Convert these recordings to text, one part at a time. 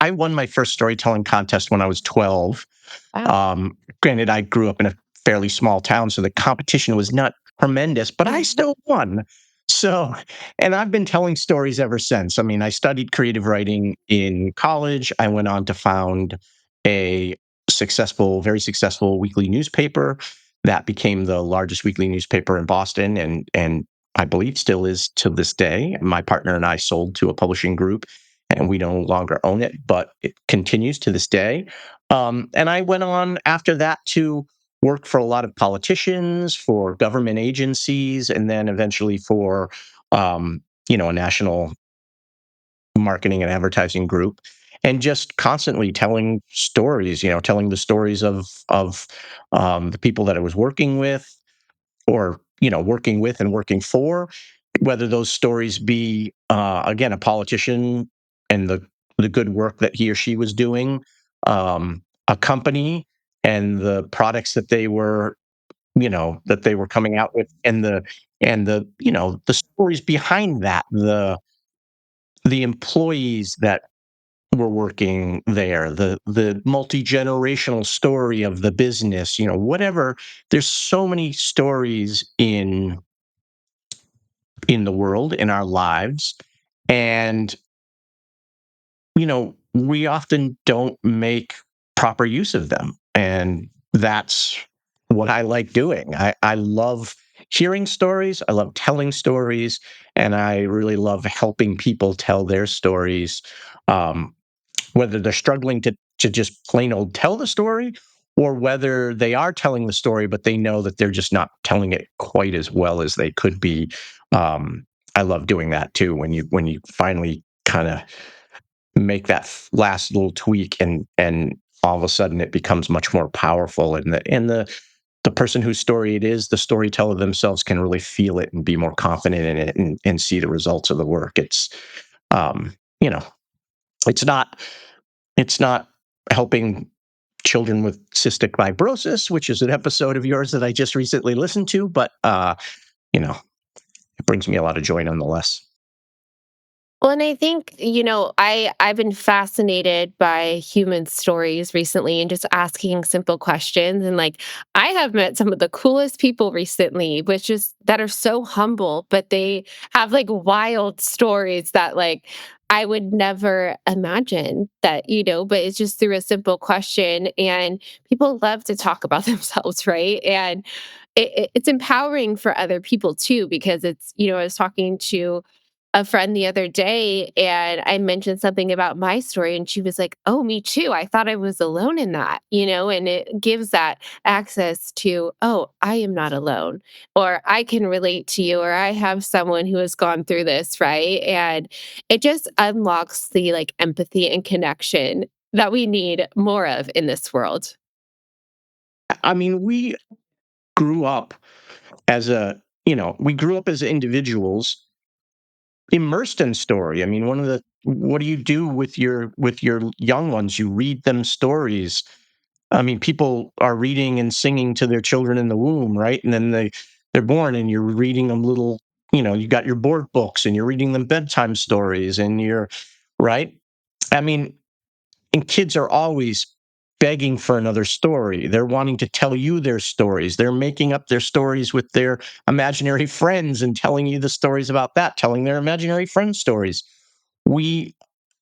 I won my first storytelling contest when I was 12. Wow. Granted, I grew up in a fairly small town, so the competition was not tremendous, but I still won. So, and I've been telling stories ever since. I mean, I studied creative writing in college. I went on to found a very successful weekly newspaper that became the largest weekly newspaper in Boston, and I believe still is to this day. My partner and I sold to a publishing group, and we no longer own it, but it continues to this day. And I went on after that to work for a lot of politicians, for government agencies, and then eventually for, a national marketing and advertising group, and just constantly telling stories. Telling the stories of the people that I was working with, or working with and working for, whether those stories be again a politician and the good work that he or she was doing, a company and the products that they were coming out with, and the stories behind that, the employees that were working there, the multi-generational story of the business, whatever. There's so many stories in the world, in our lives. And, we often don't make proper use of them. And that's what I like doing. I love hearing stories. I love telling stories. And I really love helping people tell their stories, um, whether they're struggling to just plain old tell the story, or whether they are telling the story, but they know that they're just not telling it quite as well as they could be. I love doing that too. When you finally kind of make that last little tweak, and all of a sudden it becomes much more powerful, and the person whose story it is, the storyteller themselves, can really feel it and be more confident in it, and see the results of the work. Um, you know, it's not it's not helping children with cystic fibrosis, which is an episode of yours that I just recently listened to, but it brings me a lot of joy nonetheless. Well, and I think, I've been fascinated by human stories recently and just asking simple questions. And like, I have met some of the coolest people recently, which is that are so humble, but they have like wild stories that like I would never imagine that, but it's just through a simple question. And people love to talk about themselves, right? And it's empowering for other people too, because I was talking to a friend the other day and I mentioned something about my story and she was like, "Oh, me too. I thought I was alone in that." And it gives that access to, "Oh, I am not alone," or "I can relate to you," or "I have someone who has gone through this," right? And it just unlocks the like empathy and connection that we need more of in this world. I mean, grew up we grew up as individuals immersed in story. I mean, what do you do with your young ones? You read them stories. I mean, people are reading and singing to their children in the womb, right? And then they're born, and you're reading them you got your board books, and you're reading them bedtime stories, and you're right. I mean, and kids are always begging for another story. They're wanting to tell you their stories. They're making up their stories with their imaginary friends and telling you the stories about that, telling their imaginary friend stories. We,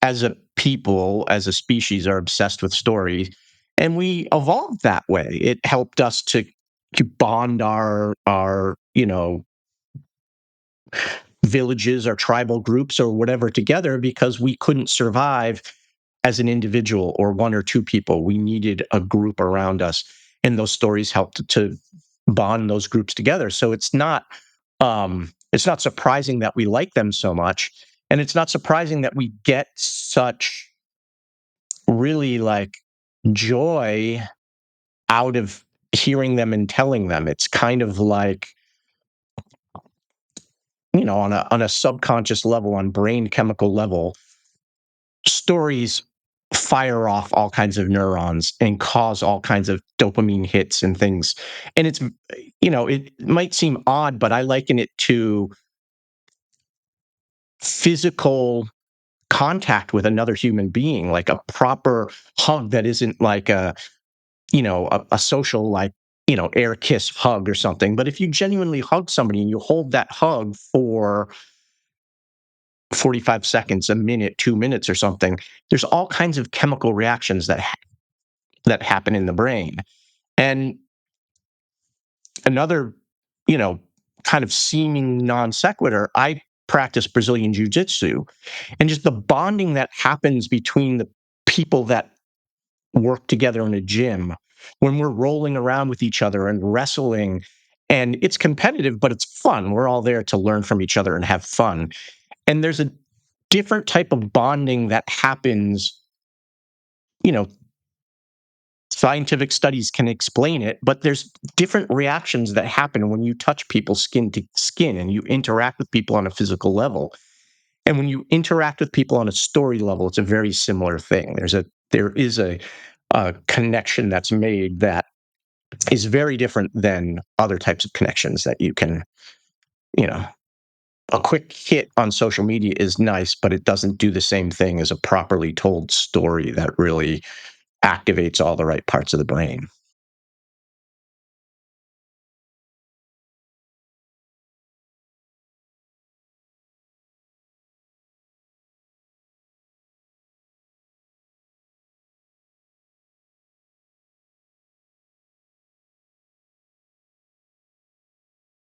as a people, as a species, are obsessed with stories, and we evolved that way. It helped us to bond our villages or tribal groups or whatever together, because we couldn't survive as an individual or one or two people. We needed a group around us, and those stories helped to bond those groups together. So it's not surprising that we like them so much, and it's not surprising that we get such really like joy out of hearing them and telling them. It's kind of like, on a subconscious level, on brain chemical level, stories fire off all kinds of neurons and cause all kinds of dopamine hits and things. And it might seem odd, but I liken it to physical contact with another human being, like a proper hug that isn't like a social, like, air kiss hug or something. But if you genuinely hug somebody and you hold that hug for 45 seconds, a minute, 2 minutes or something, there's all kinds of chemical reactions that happen in the brain. And another, you know, kind of seeming non sequitur, I practice Brazilian Jiu Jitsu, and just the bonding that happens between the people that work together in a gym when we're rolling around with each other and wrestling. And it's competitive, but it's fun. We're all there to learn from each other and have fun. And there's a different type of bonding that happens, you know, scientific studies can explain it, but there's different reactions that happen when you touch people skin to skin and you interact with people on a physical level. And when you interact with people on a story level, it's a very similar thing. There is a connection that's made that is very different than other types of connections that you can, you know, a quick hit on social media is nice, but it doesn't do the same thing as a properly told story that really activates all the right parts of the brain.